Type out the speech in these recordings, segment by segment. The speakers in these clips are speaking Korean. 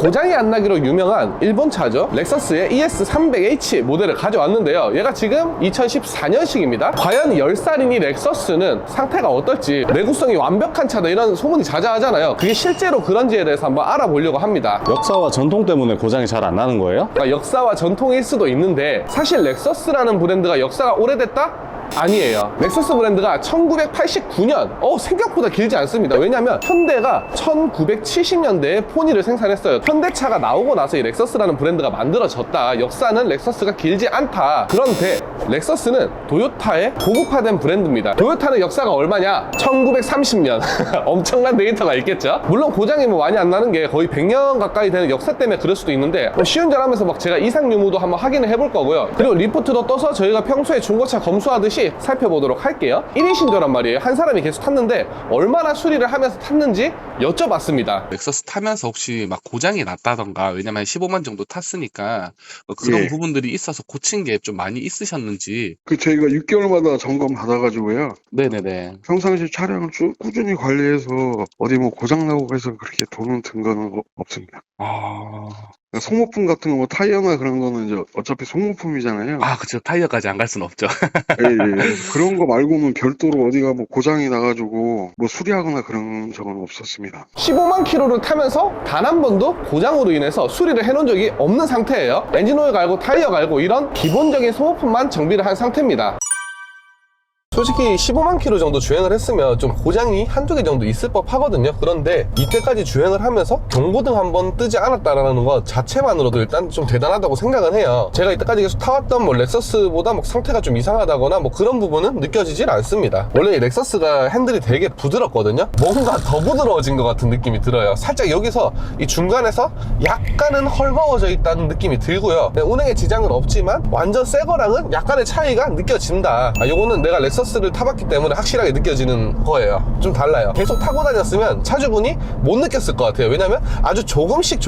고장이 안 나기로 유명한 일본 차죠. 렉서스의 ES300H 모델을 가져왔는데요. 얘가 지금 2014년식입니다. 과연 10살인 이 렉서스는 상태가 어떨지, 내구성이 완벽한 차다 이런 소문이 자자하잖아요. 그게 실제로 그런지에 대해서 한번 알아보려고 합니다. 역사와 전통 때문에 고장이 잘 안 나는 거예요? 그러니까 역사와 전통일 수도 있는데, 사실 렉서스라는 브랜드가 역사가 오래됐다? 아니에요. 렉서스 브랜드가 1989년, 생각보다 길지 않습니다. 왜냐면 현대가 1970년대에 포니를 생산했어요. 현대차가 나오고 나서 이 렉서스라는 브랜드가 만들어졌다. 역사는 렉서스가 길지 않다. 그런데 렉서스는 도요타의 고급화된 브랜드입니다. 도요타는 역사가 얼마냐? 1930년. 엄청난 데이터가 있겠죠. 물론 고장이 뭐 많이 안 나는 게 거의 100년 가까이 되는 역사 때문에 그럴 수도 있는데, 시운전 하면서 막 제가 이상 유무도 한번 확인을 해볼 거고요. 그리고 리포트도 떠서 저희가 평소에 중고차 검수하듯이 살펴보도록 할게요. 1인 신조란 말이에요. 한 사람이 계속 탔는데 얼마나 수리를 하면서 탔는지 여쭤봤습니다. 렉서스 타면서 혹시 막 고장이 났다던가, 왜냐면 15만 정도 탔으니까 그런 부분들이 있어서 고친 게 좀 많이 있으셨는지. 저희가 6개월마다 점검 받아가지고요. 네네네. 평상시 차량을 꾸준히 관리해서 어디 뭐 고장나고 해서 그렇게 돈은 든 거는 없습니다. 소모품 같은 거, 뭐 타이어나 그런 거는 이제 어차피 소모품이잖아요. 그쵸. 타이어까지 안 갈 수는 없죠. 그래서 그런 거 말고는 별도로 어디가 뭐 고장이 나가지고 뭐 수리하거나 그런 적은 없었습니다. 15만 킬로를 타면서 단 한 번도 고장으로 인해서 수리를 해놓은 적이 없는 상태예요. 엔진오일 갈고 타이어 갈고 이런 기본적인 소모품만 정비를 한 상태입니다. 솔직히 15만 킬로 정도 주행을 했으면 좀 고장이 한두 개 정도 있을 법 하거든요. 그런데 이때까지 주행을 하면서 경고등 한번 뜨지 않았다라는 것 자체만으로도 일단 좀 대단하다고 생각은 해요. 제가 이때까지 계속 타왔던 뭐 렉서스보다 뭐 상태가 좀 이상하다거나 뭐 그런 부분은 느껴지질 않습니다. 원래 이 렉서스가 핸들이 되게 부드럽거든요. 뭔가 더 부드러워진 것 같은 느낌이 들어요. 살짝 여기서 이 중간에서 약간은 헐거워져 있다는 느낌이 들고요. 운행에 지장은 없지만 완전 새 거랑은 약간의 차이가 느껴진다. 요거는 내가 렉서스를 타봤기 때문에 확실하게 느껴지는 거예요. 좀 달라요. 계속 타고 다녔으면 차주분이 못 느꼈을 것 같아요. 왜냐면 아주 조금씩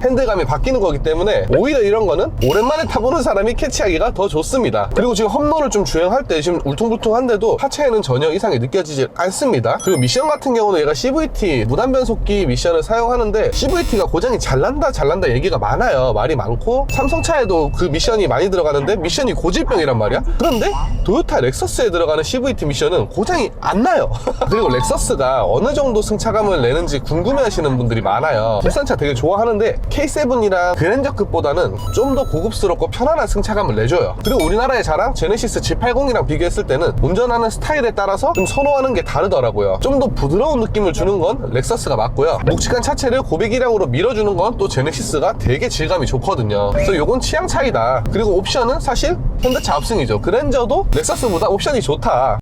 핸들감이 바뀌는 거기 때문에 오히려 이런 거는 오랜만에 타보는 사람이 캐치하기가 더 좋습니다. 그리고 지금 험로를 좀 주행할 때 지금 울퉁불퉁한데도 하체에는 전혀 이상이 느껴지지 않습니다. 그리고 미션 같은 경우는 얘가 CVT 무단변속기 미션을 사용하는데, CVT가 고장이 잘 난다 얘기가 많아요. 말이 많고, 삼성차에도 그 미션이 많이 들어가는데 미션이 고질병이란 말이야. 그런데 도요타 렉서스에 들어가는 CVT 미션은 고장이 안 나요. 그리고 렉서스가 어느 정도 승차감을 내는지 궁금해 하시는 분들이 많아요. 국산차 되게 좋아하는데 K7이랑 그랜저급보다는 좀 더 고급스럽고 편안한 승차감을 내줘요. 그리고 우리나라의 자랑 제네시스 G80이랑 비교했을 때는 운전하는 스타일에 따라서 좀 선호하는 게 다르더라고요. 좀 더 부드러운 느낌을 주는 건 렉서스가 맞고요. 묵직한 차체를 고배기량으로 밀어주는 건 또 제네시스가 되게 질감이 좋거든요. 그래서 요건 취향 차이다. 그리고 옵션은 사실 현대차 압승이죠. 그랜저도 렉서스보다 옵션이 좋다.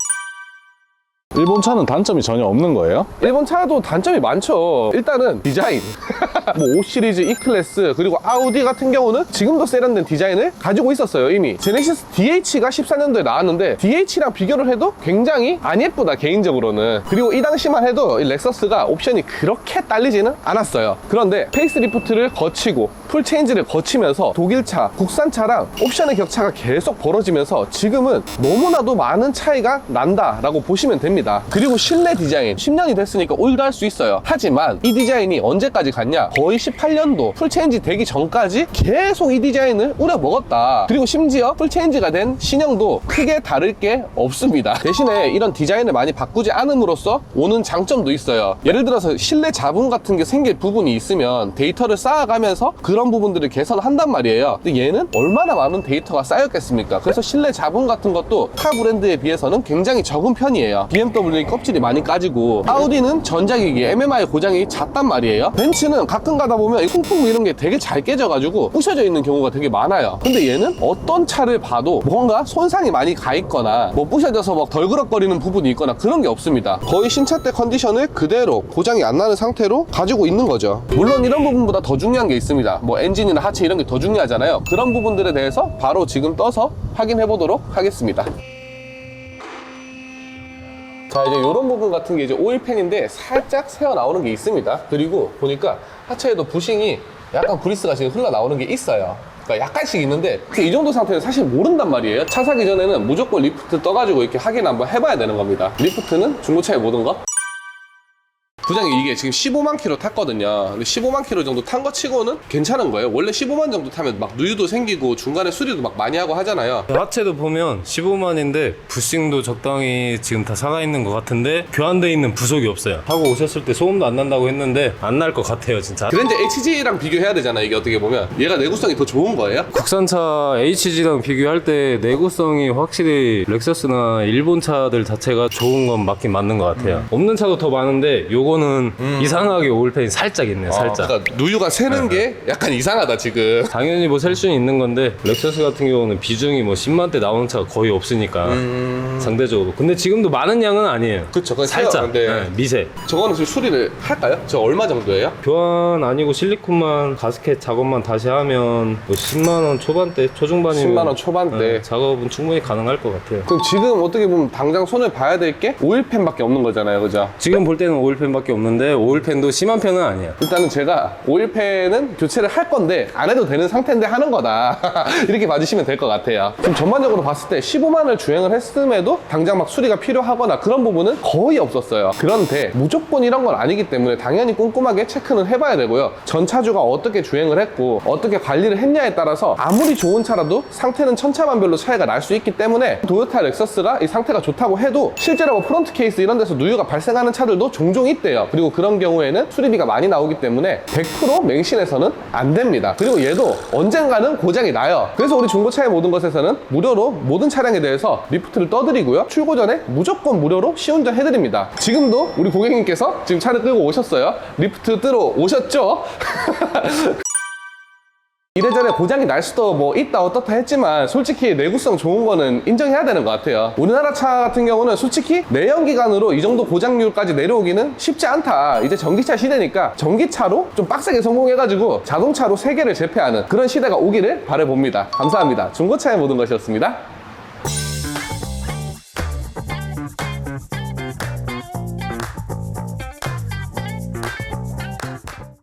일본 차는 단점이 전혀 없는 거예요? 일본 차도 단점이 많죠. 일단은 디자인. 뭐 5 시리즈, E클래스, 그리고 아우디 같은 경우는 지금도 세련된 디자인을 가지고 있었어요. 이미 제네시스 DH가 14년도에 나왔는데 DH랑 비교를 해도 굉장히 안 예쁘다, 개인적으로는. 그리고 이 당시만 해도 이 렉서스가 옵션이 그렇게 딸리지는 않았어요. 그런데 페이스리프트를 거치고 풀체인지를 거치면서 독일차, 국산차랑 옵션의 격차가 계속 벌어지면서 지금은 너무나도 많은 차이가 난다라고 보시면 됩니다. 그리고 실내 디자인 10년이 됐으니까 올드할 수 있어요. 하지만 이 디자인이 언제까지 갔냐? 거의 18년도 풀체인지 되기 전까지 계속 이 디자인을 우려먹었다. 그리고 심지어 풀체인지가 된 신형도 크게 다를 게 없습니다. 대신에 이런 디자인을 많이 바꾸지 않음으로써 오는 장점도 있어요. 예를 들어서 실내 잡음 같은 게 생길 부분이 있으면 데이터를 쌓아가면서 그런 부분들을 개선한단 말이에요. 근데 얘는 얼마나 많은 데이터가 쌓였겠습니까? 그래서 실내 잡음 같은 것도 타 브랜드에 비해서는 굉장히 적은 편이에요. BMW 껍질이 많이 까지고, 아우디는 전자기기 MMI 고장이 잦단 말이에요. 벤츠는 가끔 가다 보면 이 쿵쿵 이런 게 되게 잘 깨져가지고 부셔져 있는 경우가 되게 많아요. 근데 얘는 어떤 차를 봐도 뭔가 손상이 많이 가 있거나 뭐 부셔져서 막 덜그럭거리는 부분이 있거나 그런 게 없습니다. 거의 신차 때 컨디션을 그대로 고장이 안 나는 상태로 가지고 있는 거죠. 물론 이런 부분보다 더 중요한 게 있습니다. 뭐 엔진이나 하체 이런 게 더 중요하잖아요. 그런 부분들에 대해서 바로 지금 떠서 확인해 보도록 하겠습니다. 자, 이제 이런 부분 같은 게 이제 오일팬인데 살짝 새어 나오는 게 있습니다. 그리고 보니까 하체에도 부싱이 약간 그리스가 지금 흘러나오는 게 있어요. 그러니까 약간씩 있는데 이 정도 상태는 사실 모른단 말이에요. 차 사기 전에는 무조건 리프트 떠가지고 이렇게 확인 한번 해봐야 되는 겁니다. 리프트는 중고차에 모든 거 부장님 이게 지금 15만 킬로 탔거든요. 근데 15만 킬로 정도 탄 거 치고는 괜찮은 거예요? 원래 15만 정도 타면 막 누유도 생기고 중간에 수리도 막 많이 하고 하잖아요. 하체도 보면 15만인데 부싱도 적당히 지금 다 살아있는 것 같은데 교환돼 있는 부속이 없어요. 타고 오셨을 때 소음도 안 난다고 했는데 안 날 것 같아요 진짜. 그랜저 HG랑 비교해야 되잖아. 이게 어떻게 보면 얘가 내구성이 더 좋은 거예요? 국산차 HG랑 비교할 때 내구성이 확실히 렉서스나 일본 차들 자체가 좋은 건 맞긴 맞는 것 같아요. 없는 차도 더 많은데 요거는 이상하게 오일팬이 살짝 있네요. 살짝. 그러니까 누유가 새는 게 약간 이상하다 지금. 당연히 뭐 셀 수는 있는 건데 렉서스 같은 경우는 비중이 뭐 10만대 나오는 차가 거의 없으니까 상대적으로. 근데 지금도 많은 양은 아니에요. 그쵸. 그건 살짝 네. 미세. 저거는 지금 수리를 할까요? 저 얼마 정도예요? 교환 아니고 실리콘만 가스켓 작업만 다시 하면 뭐 10만원 초반대 초중반이면 10만 원 초반대. 작업은 충분히 가능할 것 같아요. 그럼 지금 어떻게 보면 당장 손을 봐야 될 게 오일팬밖에 없는 거잖아요, 그죠? 지금 볼 때는 오일팬밖에 없는데 오일팬도 심한 편은 아니에요. 일단은 제가 오일팬은 교체를 할 건데 안 해도 되는 상태인데 하는 거다 이렇게 봐주시면 될 것 같아요. 좀 전반적으로 봤을 때 15만을 주행을 했음에도 당장 막 수리가 필요하거나 그런 부분은 거의 없었어요. 그런데 무조건 이런 건 아니기 때문에 당연히 꼼꼼하게 체크는 해봐야 되고요. 전 차주가 어떻게 주행을 했고 어떻게 관리를 했냐에 따라서 아무리 좋은 차라도 상태는 천차만별로 차이가 날 수 있기 때문에 도요타 렉서스가 이 상태가 좋다고 해도 실제로 뭐 프론트 케이스 이런 데서 누유가 발생하는 차들도 종종 있대요. 그리고 그런 경우에는 수리비가 많이 나오기 때문에 100% 맹신해서는 안 됩니다. 그리고 얘도 언젠가는 고장이 나요. 그래서 우리 중고차의 모든 것에서는 무료로 모든 차량에 대해서 리프트를 떠드리고요. 출고 전에 무조건 무료로 시운전 해드립니다. 지금도 우리 고객님께서 지금 차를 끌고 오셨어요. 리프트 뜨러 오셨죠? 이래저래 고장이 날 수도 뭐 있다 어떻다 했지만 솔직히 내구성 좋은 거는 인정해야 되는 것 같아요. 우리나라 차 같은 경우는 솔직히 내연기관으로 이 정도 고장률까지 내려오기는 쉽지 않다. 이제 전기차 시대니까 전기차로 좀 빡세게 성공해가지고 자동차로 세계를 제패하는 그런 시대가 오기를 바라봅니다. 감사합니다. 중고차의 모든 것이었습니다.